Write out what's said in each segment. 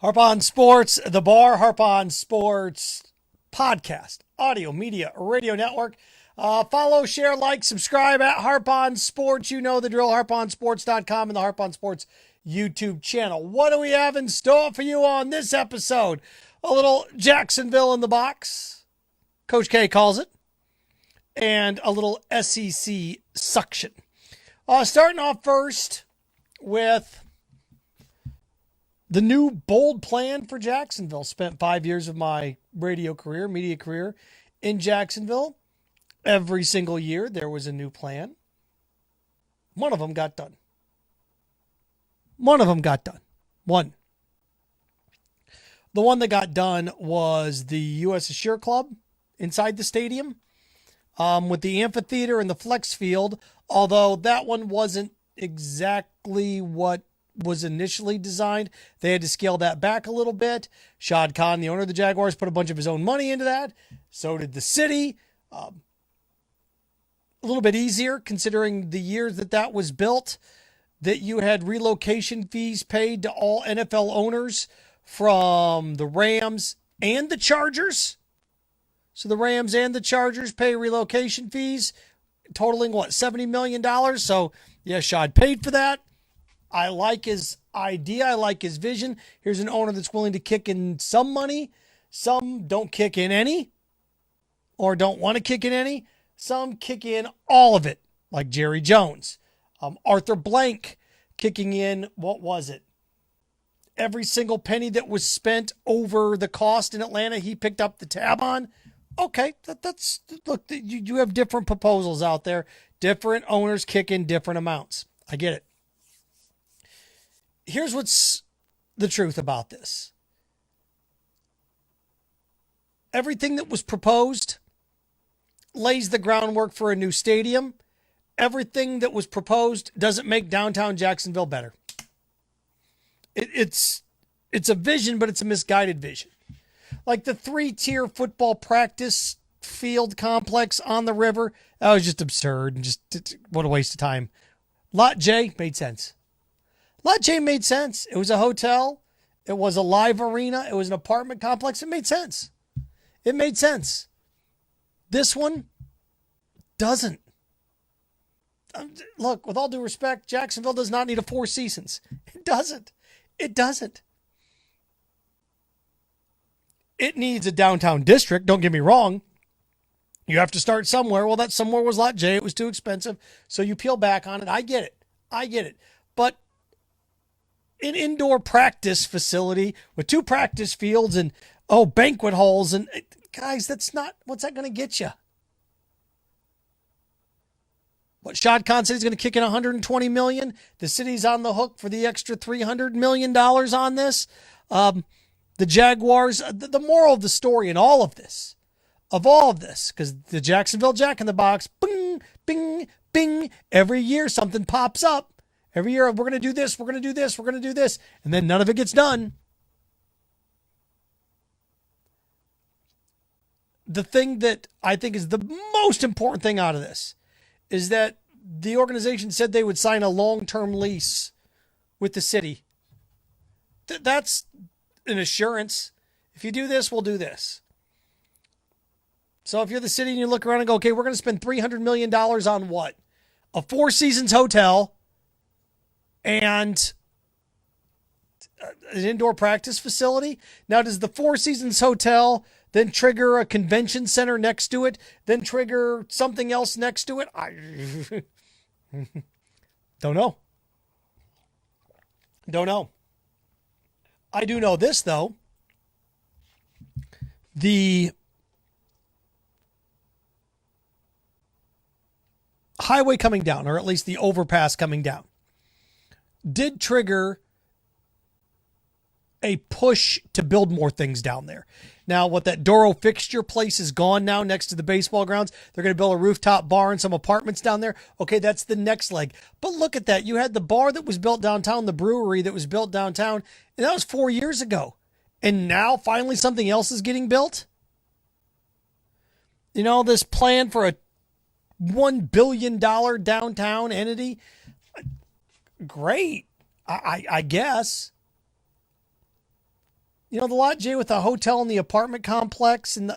Harp on Sports, The Bar, Harp on Sports podcast, audio, media, radio network. Follow, share, like, subscribe at Harp on Sports. You know the drill, harponsports.com and the Harp on Sports YouTube channel. What do we have in store for you on this episode? A little Jacksonville in the box, Coach K calls it, and a little SEC suction. Starting off first with the new bold plan for Jacksonville. Spent 5 years of my radio career, media career in Jacksonville. Every single year there was a new plan. One of them got done. One. The one that got done was the U.S. Assure Club inside the stadium with the amphitheater and the flex field, although that one wasn't exactly what was initially designed. They had to scale that back a little bit. Shad Khan, the owner of the Jaguars, put a bunch of his own money into that. So did the city. A little bit easier considering the years that was built, that you had relocation fees paid to all NFL owners from the Rams and the Chargers. So the Rams and the Chargers pay relocation fees totaling $70 million. So yeah, Shad paid for that. I like his idea. I like his vision. Here's an owner that's willing to kick in some money. Some don't kick in any or don't want to kick in any. Some kick in all of it, like Jerry Jones. Arthur Blank kicking in, what was it? Every single penny that was spent over the cost in Atlanta, he picked up the tab on. Okay, that's look, you have different proposals out there. Different owners kick in different amounts. I get it. Here's what's the truth about this. Everything that was proposed lays the groundwork for a new stadium. Everything that was proposed doesn't make downtown Jacksonville better. It's a vision, but it's a misguided vision. Like the 3-tier football practice field complex on the river, that was just absurd and just what a waste of time. Lot J made sense. Lot J made sense. It was a hotel. It was a live arena. It was an apartment complex. It made sense. This one doesn't. Look, with all due respect, Jacksonville does not need a Four Seasons. It doesn't. It needs a downtown district. Don't get me wrong. You have to start somewhere. Well, that somewhere was Lot J. It was too expensive. So you peel back on it. I get it. But an indoor practice facility with 2 practice fields and, banquet halls. And guys, that's not, what's that going to get you? What Shad Khan said he's going to kick in $120 million. The city's on the hook for the extra $300 million on this. The Jaguars, the moral of the story in all of this, because the Jacksonville Jack in the Box, bing, bing, bing, every year something pops up. Every year, we're going to do this, we're going to do this, we're going to do this, and then none of it gets done. The thing that I think is the most important thing out of this is that the organization said they would sign a long-term lease with the city. That's an assurance. If you do this, we'll do this. So if you're the city and you look around and go, okay, we're going to spend $300 million on what? A Four Seasons hotel and an indoor practice facility. Now, does the Four Seasons hotel then trigger a convention center next to it, then trigger something else next to it? I don't know. I do know this, though. The highway coming down, or at least the overpass coming down, did trigger a push to build more things down there. Now, what that Doro fixture place is gone now next to the baseball grounds. They're going to build a rooftop bar and some apartments down there. Okay, that's the next leg. But look at that. You had the bar that was built downtown, the brewery that was built downtown, and that was 4 years ago. And now finally something else is getting built. You know, this plan for a $1 billion downtown entity. Great. I guess. You know, the Lot J with the hotel and the apartment complex and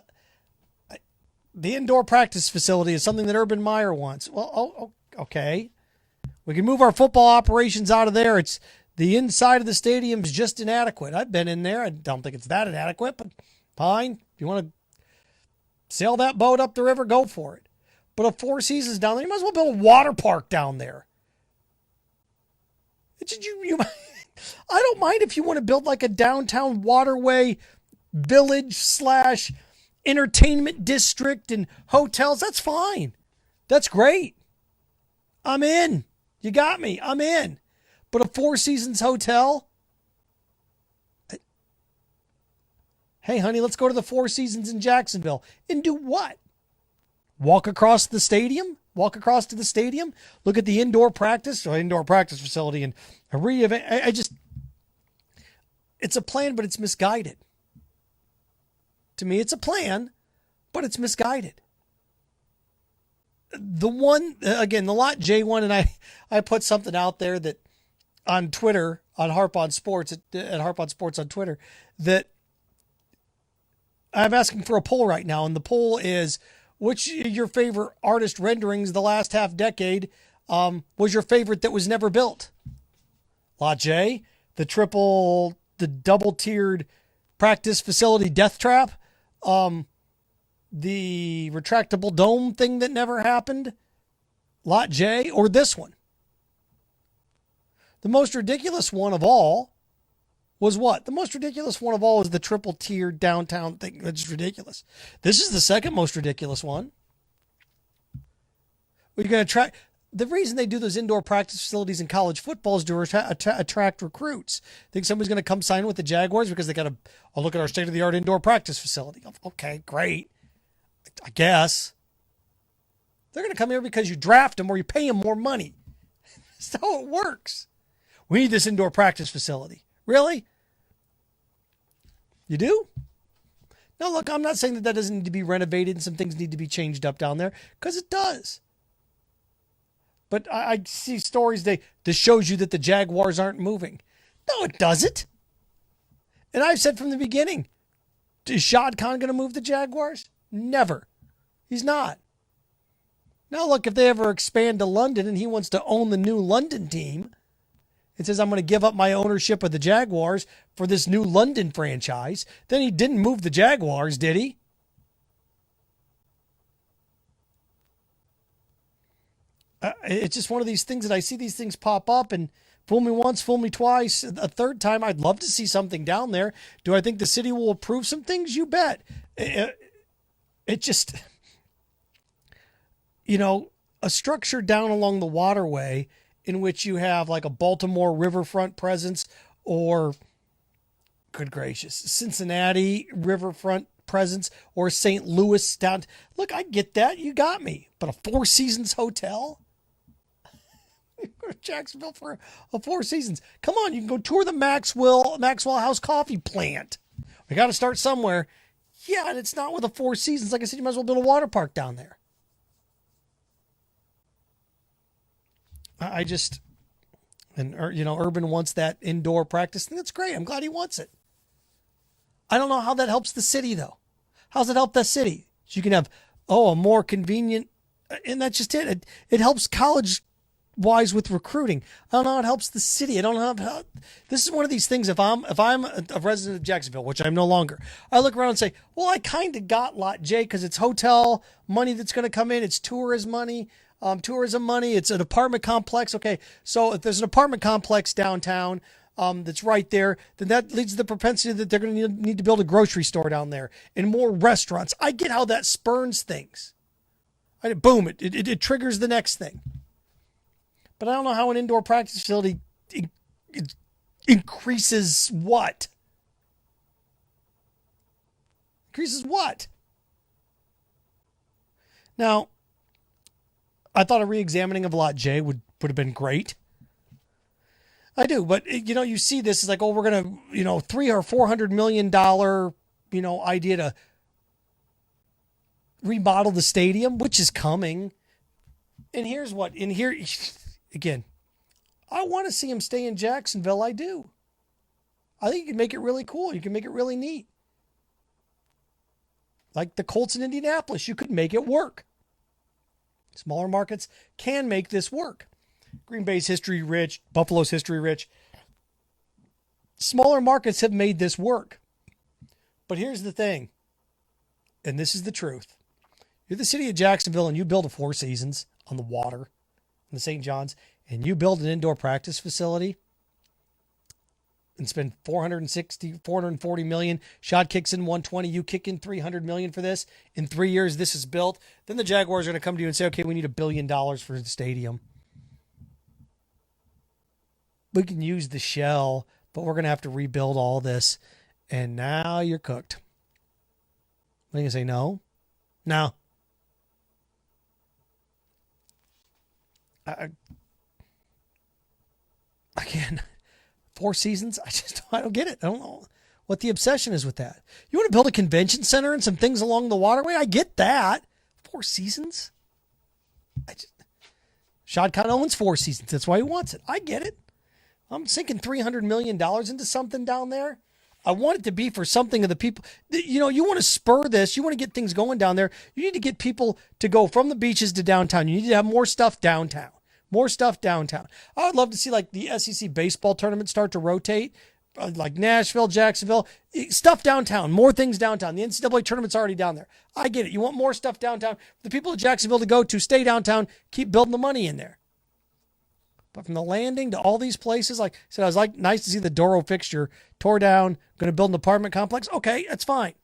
the indoor practice facility is something that Urban Meyer wants. Well, okay. We can move our football operations out of there. It's the inside of the stadium's just inadequate. I've been in there. I don't think it's that inadequate, but fine. If you want to sail that boat up the river, go for it. But a Four Seasons down there, you might as well build a water park down there. I don't mind if you want to build like a downtown waterway village / entertainment district and hotels. That's fine. That's great. I'm in. You got me. I'm in. But a Four Seasons hotel? Hey, honey, let's go to the Four Seasons in Jacksonville. And do what? Walk across the stadium? Walk across to the stadium? Look at the indoor practice facility and a re-event. It's a plan, but it's misguided. To me, it's a plan, but it's misguided. The one, again, the Lot J one, and I put something out there that on Twitter, on Harp on Sports, at Harp on Sports on Twitter, that I'm asking for a poll right now. And the poll is, which your favorite artist renderings the last half decade was your favorite that was never built? Lot J, the double-tiered practice facility death trap, the retractable dome thing that never happened, Lot J, or this one? The most ridiculous one of all was what? The most ridiculous one of all is the triple-tiered downtown thing. That's ridiculous. This is the second most ridiculous one. We're going to try. The reason they do those indoor practice facilities in college football is to attract recruits. Think somebody's going to come sign with the Jaguars because they got to look at our state-of-the-art indoor practice facility. Okay, great. I guess. They're going to come here because you draft them or you pay them more money. That's how it works. We need this indoor practice facility. Really? You do? Now, look, I'm not saying that doesn't need to be renovated and some things need to be changed up down there, because it does. But I see stories that shows you that the Jaguars aren't moving. No, it doesn't. And I've said from the beginning, is Shad Khan going to move the Jaguars? Never. He's not. Now, look, if they ever expand to London and he wants to own the new London team, it says, I'm going to give up my ownership of the Jaguars for this new London franchise. Then he didn't move the Jaguars, did he? It's just one of these things that I see these things pop up and fool me once, fool me twice. A third time, I'd love to see something down there. Do I think the city will approve some things? You bet. It just, a structure down along the waterway in which you have like a Baltimore riverfront presence or, good gracious, Cincinnati riverfront presence or St. Louis down. Look, I get that. You got me. But a Four Seasons hotel? Go to Jacksonville for a Four Seasons. Come on, you can go tour the Maxwell House coffee plant. We got to start somewhere. Yeah, and it's not with a Four Seasons. Like I said, you might as well build a water park down there. Urban wants that indoor practice thing. That's great. I'm glad he wants it. I don't know how that helps the city, though. How's it help the city? So you can have, a more convenient, and that's just it. It helps college-wise with recruiting. I don't know how it helps the city. I don't know how. This is one of these things. If I'm a resident of Jacksonville, which I'm no longer, I look around and say, well, I kind of got Lot J because it's hotel money that's going to come in. It's tourism money. It's an apartment complex. Okay, so if there's an apartment complex downtown that's right there, then that leads to the propensity that they're going to need to build a grocery store down there and more restaurants. I get how that spurns things. Boom, it triggers the next thing. But I don't know how an indoor practice facility increases what? Increases what? Now, I thought a re-examining of Lot J would have been great. I do, but you see this is like, we're gonna, $300 or $400 million, idea to remodel the stadium, which is coming. And here's what, again, I want to see him stay in Jacksonville. I do. I think you can make it really cool. You can make it really neat. Like the Colts in Indianapolis, you could make it work. Smaller markets can make this work. Green Bay's history rich, Buffalo's history rich. Smaller markets have made this work. But here's the thing, and this is the truth. You're the city of Jacksonville and you build a Four Seasons on the water in the St. John's, and you build an indoor practice facility and spend 440 million, Shad kicks in 120, you kick in 300 million for this. In 3 years, this is built. Then the Jaguars are going to come to you and say, okay, we need $1 billion for the stadium. We can use the shell, but we're going to have to rebuild all this. And now you're cooked. What are you going to say? No? No. Again, Four Seasons, I don't get it. I don't know what the obsession is with that. You want to build a convention center and some things along the waterway? I get that. Four Seasons? Shad Khan owns Four Seasons. That's why he wants it. I get it. I'm sinking $300 million into something down there. I want it to be for something of the people. You know, you want to spur this. You want to get things going down there. You need to get people to go from the beaches to downtown. You need to have more stuff downtown. More stuff downtown. I would love to see like the SEC baseball tournament start to rotate, like Nashville, Jacksonville, stuff downtown, more things downtown. The NCAA tournament's already down there. I get it. You want more stuff downtown. The people of Jacksonville to go to, stay downtown, keep building the money in there. But from the Landing to all these places, like I said, I was like, nice to see the Doro fixture tore down, going to build an apartment complex. Okay, that's fine.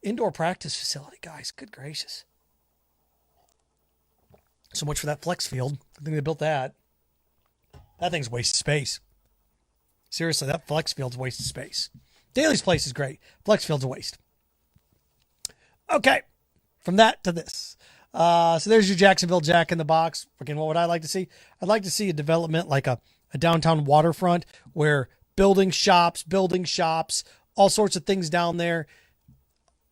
Indoor practice facility, guys, good gracious. So much for that flex field. I think they built that. That thing's a waste of space. Seriously, that flex field's a waste of space. Daly's place is great. Flex field's a waste. Okay, from that to this. So there's your Jacksonville Jack in the Box. Again, what would I like to see? I'd like to see a development like a downtown waterfront where building shops, all sorts of things down there.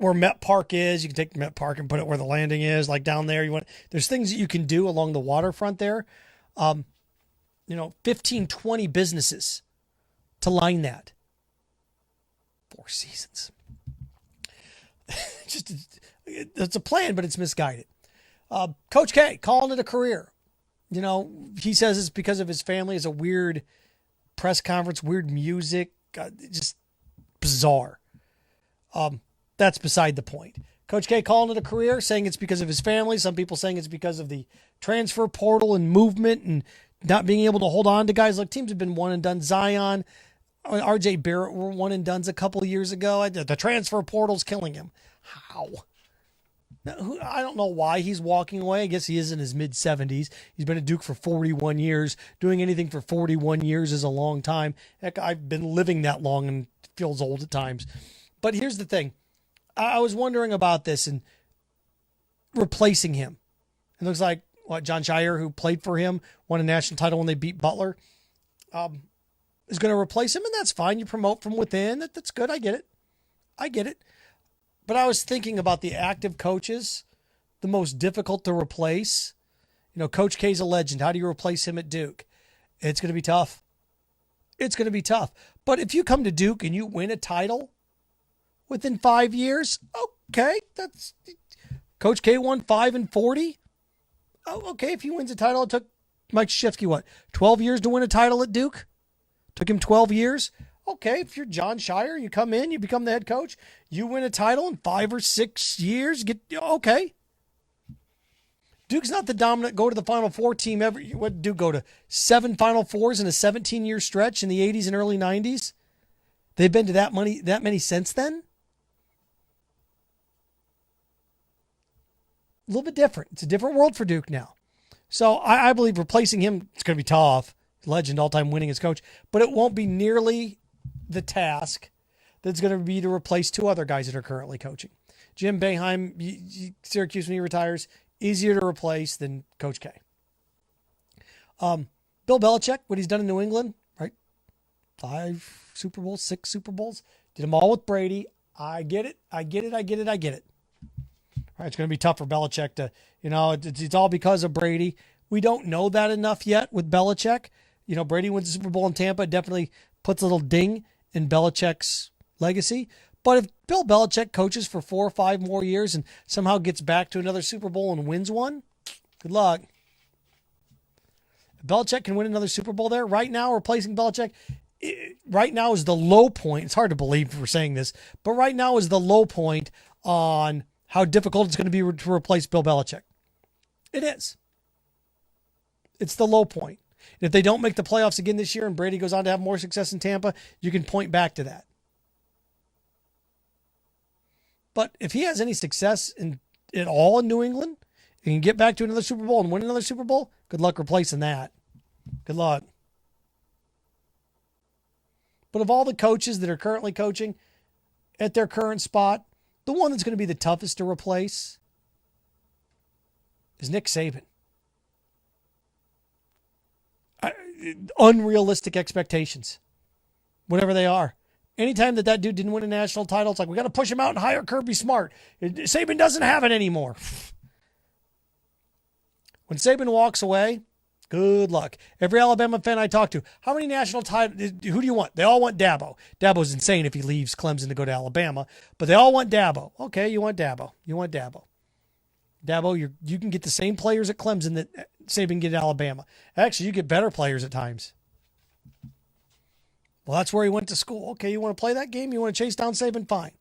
Where Met Park is, you can take Met Park and put it where the Landing is, like down there. There's things that you can do along the waterfront there. 15, 20 businesses to line that. Four Seasons. It's a plan, but it's misguided. Coach K calling it a career. You know, he says it's because of his family. It's a weird press conference, weird music, just bizarre. That's beside the point. Coach K calling it a career, saying it's because of his family. Some people saying it's because of the transfer portal and movement and not being able to hold on to guys. Look, teams have been one and done. Zion, RJ Barrett were one and dones a couple of years ago. The transfer portal's killing him. How? Now, I don't know why he's walking away. I guess he is in his mid-70s. He's been at Duke for 41 years. Doing anything for 41 years is a long time. Heck, I've been living that long and it feels old at times. But here's the thing. I was wondering about this and replacing him. It looks like John Shire, who played for him, won a national title when they beat Butler, is going to replace him, and that's fine. You promote from within. That's good. I get it. But I was thinking about the active coaches, the most difficult to replace. You know, Coach K's a legend. How do you replace him at Duke? It's going to be tough. But if you come to Duke and you win a title within 5 years, okay, that's Coach K won 5 and 40. Oh, okay, if he wins a title, it took Mike Krzyzewski 12 years to win a title at Duke. Took him 12 years. Okay, if you're John Shire, you come in, you become the head coach, you win a title in 5 or 6 years. Okay. Duke's not the dominant go to the Final Four team ever. What did Duke go to? 7 Final Fours in a 17-year stretch in the 80s and early 90s. They've been to that many since then. A little bit different. It's a different world for Duke now. So I believe replacing him, it's going to be tough. Legend, all-time winningest coach. But it won't be nearly the task that's going to be to replace 2 other guys that are currently coaching. Jim Boeheim, Syracuse when he retires, easier to replace than Coach K. Bill Belichick, what he's done in New England, right? 5 Super Bowls, 6 Super Bowls. Did them all with Brady. I get it. All right, it's going to be tough for Belichick to, it's all because of Brady. We don't know that enough yet with Belichick. Brady wins the Super Bowl in Tampa, definitely puts a little ding in Belichick's legacy. But if Bill Belichick coaches for 4 or 5 more years and somehow gets back to another Super Bowl and wins one, good luck. If Belichick can win another Super Bowl there, right now replacing Belichick, right now is the low point. It's hard to believe we're saying this, but right now is the low point on how difficult it's going to be to replace Bill Belichick. It is. It's the low point. And if they don't make the playoffs again this year and Brady goes on to have more success in Tampa, you can point back to that. But if he has any success at all in New England and can get back to another Super Bowl and win another Super Bowl, good luck replacing that. Good luck. But of all the coaches that are currently coaching at their current spot, the one that's going to be the toughest to replace is Nick Saban. Unrealistic expectations, whatever they are. Anytime that dude didn't win a national title, it's like, we got to push him out and hire Kirby Smart. Saban doesn't have it anymore. When Saban walks away, good luck. Every Alabama fan I talk to, how many national titles, who do you want? They all want Dabo. Dabo's insane if he leaves Clemson to go to Alabama, but they all want Dabo. Okay, you want Dabo. You want Dabo. Dabo, you can get the same players at Clemson that Saban can get at Alabama. Actually, you get better players at times. Well, that's where he went to school. Okay, you want to play that game? You want to chase down Saban? Fine.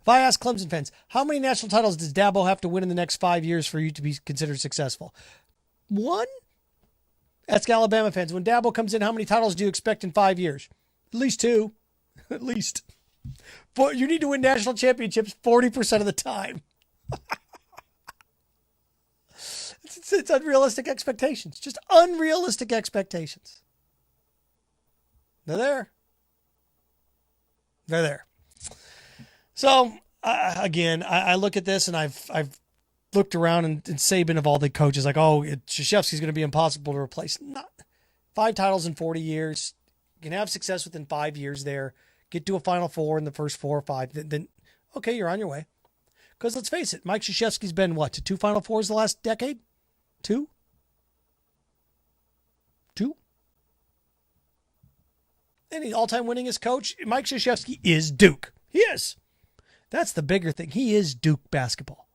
If I ask Clemson fans, how many national titles does Dabo have to win in the next 5 years for you to be considered successful? 1? Ask Alabama fans, when Dabo comes in, how many titles do you expect in 5 years? At least 2. At least. But you need to win national championships 40% of the time. It's unrealistic expectations. Just unrealistic expectations. They're there. They're there. So, again, I look at this and I've looked around and Saban of all the coaches, like, oh, Krzyzewski's going to be impossible to replace. Not 5 titles in 40 years. You can have success within 5 years there. Get to a Final Four in the first 4 or 5. Then okay, you're on your way. Because let's face it, Mike Krzyzewski's been, what, to 2 Final Fours the last decade? 2? And he's all-time winningest coach. Mike Krzyzewski is Duke. He is. That's the bigger thing. He is Duke basketball.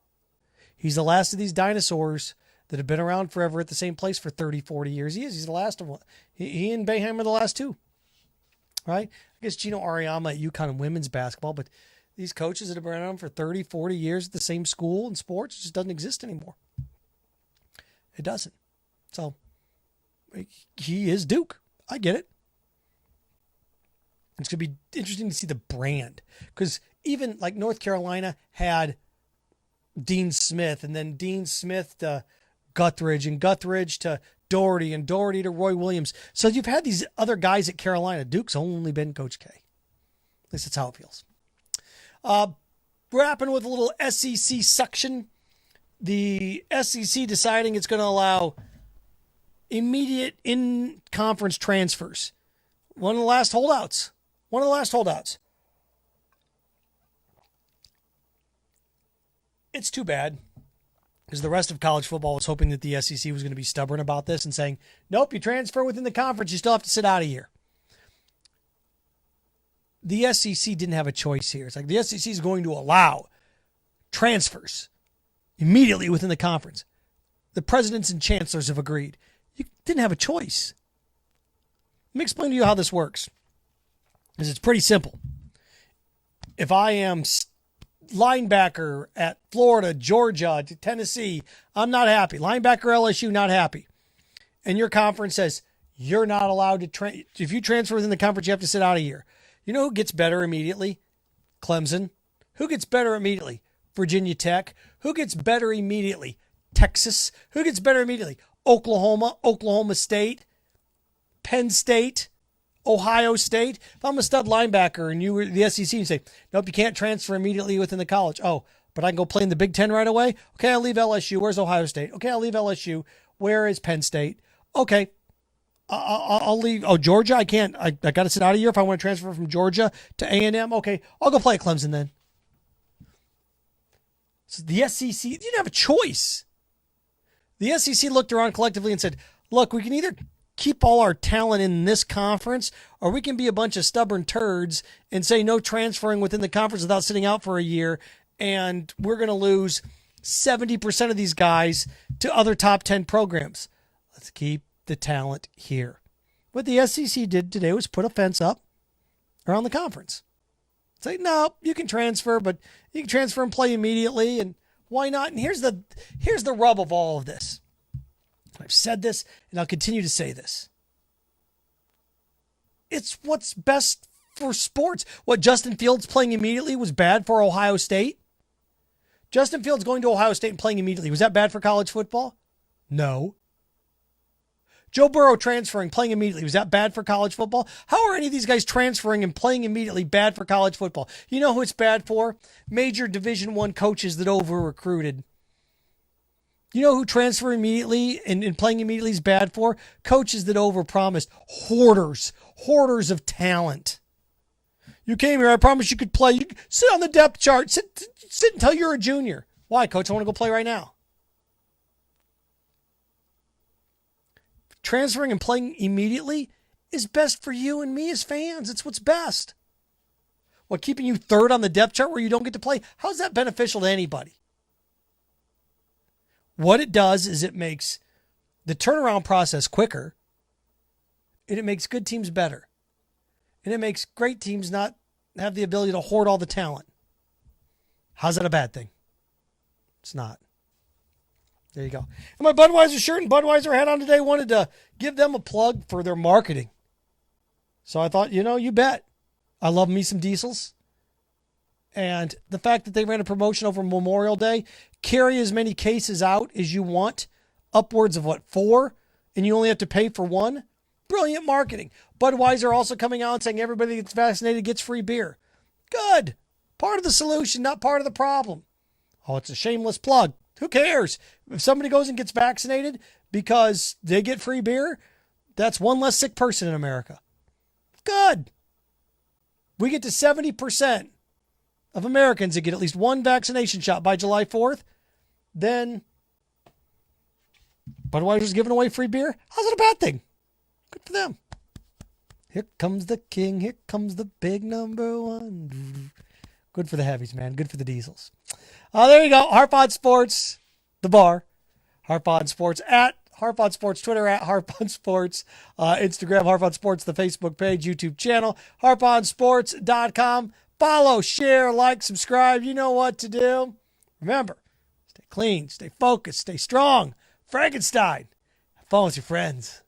He's the last of these dinosaurs that have been around forever at the same place for 30, 40 years. He is. He's the last of one. He and Boeheim are the last 2. Right? I guess Gino Auriemma at UConn women's basketball, but these coaches that have been around for 30, 40 years at the same school in sports, it just doesn't exist anymore. It doesn't. So, he is Duke. I get it. It's going to be interesting to see the brand. Because even like North Carolina had Dean Smith, and then Dean Smith to Guthridge, and Guthridge to Doherty, and Doherty to Roy Williams. So you've had these other guys at Carolina. Duke's only been Coach K. At least that's how it feels. Wrapping with a little SEC suction. The SEC deciding it's going to allow immediate in-conference transfers. One of the last holdouts. It's too bad, because the rest of college football was hoping that the SEC was going to be stubborn about this and saying, nope, you transfer within the conference, you still have to sit out a year. The SEC didn't have a choice here. It's like the SEC is going to allow transfers immediately within the conference. The presidents and chancellors have agreed. You didn't have a choice. Let me explain to you how this works. Because it's pretty simple. If I am linebacker at Florida, Georgia, Tennessee, I'm not happy. Linebacker LSU, not happy. And your conference says you're not allowed to if you transfer within the conference, you have to sit out a year. You know who gets better immediately? Clemson. Who gets better immediately? Virginia Tech. Who gets better immediately? Texas. Who gets better immediately? Oklahoma, Oklahoma State, Penn State, Ohio State. If I'm a stud linebacker and you were the SEC, you say, nope, you can't transfer immediately within the college. Oh, but I can go play in the Big Ten right away? Okay, I'll leave LSU. Where's Ohio State? Okay, I'll leave LSU. Where is Penn State? Okay, I'll leave. Oh, Georgia? I can't. I got to sit out a year if I want to transfer from Georgia to A&M. Okay, I'll go play at Clemson then. So the SEC, you didn't have a choice. The SEC looked around collectively and said, look, we can either keep all our talent in this conference, or we can be a bunch of stubborn turds and say no transferring within the conference without sitting out for a year, and we're going to lose 70% of these guys to other top 10 programs. Let's keep the talent here. What the SEC did today was put a fence up around the conference. Say, no, you can transfer, but you can transfer and play immediately, and why not? And here's the rub of all of this. I've said this, and I'll continue to say this. It's what's best for sports. What Justin Fields playing immediately was bad for Ohio State. Justin Fields going to Ohio State and playing immediately, was that bad for college football? No. Joe Burrow transferring, playing immediately, was that bad for college football? How are any of these guys transferring and playing immediately bad for college football? You know who it's bad for? Major Division I coaches that over-recruited. You know who transfer immediately and playing immediately is bad for? Coaches that overpromised. Hoarders of talent. You came here, I promised you could play. You sit on the depth chart. Sit until you're a junior. Why, coach? I want to go play right now. Transferring and playing immediately is best for you and me as fans. It's what's best. What, keeping you third on the depth chart where you don't get to play? How's that beneficial to anybody? What it does is it makes the turnaround process quicker, and it makes good teams better. And it makes great teams not have the ability to hoard all the talent. How's that a bad thing? It's not. There you go. And my Budweiser shirt and Budweiser hat on today, wanted to give them a plug for their marketing. So I thought, you bet. I love me some Diesels. And the fact that they ran a promotion over Memorial Day, carry as many cases out as you want, upwards of 4, and you only have to pay for 1. Brilliant marketing. Budweiser also coming out and saying everybody that gets vaccinated gets free beer. Good. Part of the solution, not part of the problem. Oh, it's a shameless plug. Who cares? If somebody goes and gets vaccinated because they get free beer, that's one less sick person in America. Good. We get to 70% of Americans that get at least one vaccination shot by July 4th, then Budweiser's giving away free beer. How's it a bad thing? Good for them. Here comes the king. Here comes the big number 1. Good for the heavies, man. Good for the Diesels. There you go. Harp on Sports, the bar. Harp on Sports at Harp on Sports, Twitter at Harp on Sports, Instagram, Harp on Sports, the Facebook page, YouTube channel, harponsports.com. Follow, share, like, subscribe. You know what to do. Remember, stay clean, stay focused, stay strong. Frankenstein. Have fun with your friends.